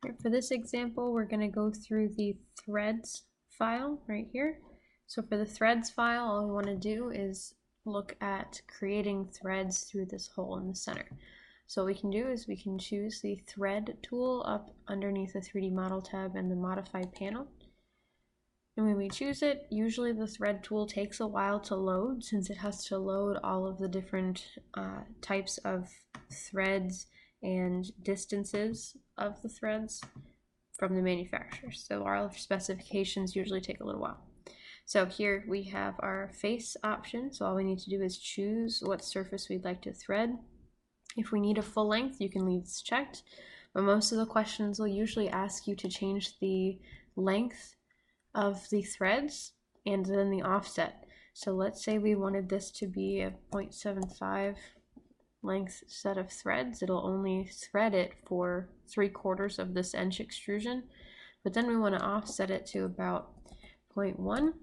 Right, for this example, we're going to go through the threads file right here. So for the threads file, all we want to do is look at creating threads through this hole in the center. So what we can do is we can choose the thread tool up underneath the 3D model tab and the modify panel. And when we choose it, usually the thread tool takes a while to load since it has to load all of the different types of threads and distances of the threads from the manufacturer. So our specifications usually take a little while. So here we have our face option. So all we need to do is choose what surface we'd like to thread. If we need a full length, you can leave this checked, but most of the questions will usually ask you to change the length of the threads and then the offset. So let's say we wanted this to be a 0.75 length set of threads. It'll only thread it for 3/4 of this inch extrusion, but then we want to offset it to about 0.1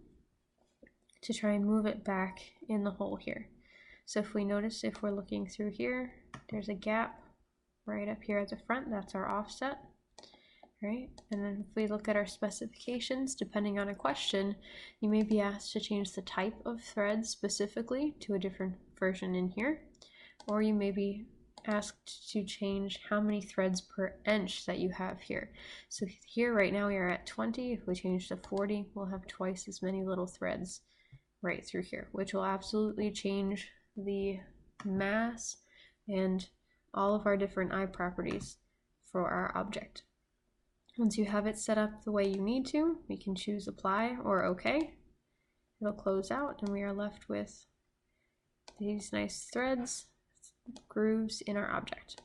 to try and move it back in the hole here. So if we notice, if we're looking through here, there's a gap right up here at the front. That's our offset, right? And then if we look at our specifications, depending on a question, you may be asked to change the type of thread specifically to a different version in here, or you may be asked to change how many threads per inch that you have here. So here right now we are at 20. If we change to 40, we'll have twice as many little threads right through here, which will absolutely change the mass and all of our different eye properties for our object. Once you have it set up the way you need to, we can choose apply or OK. It'll close out and we are left with these nice threads, grooves in our object.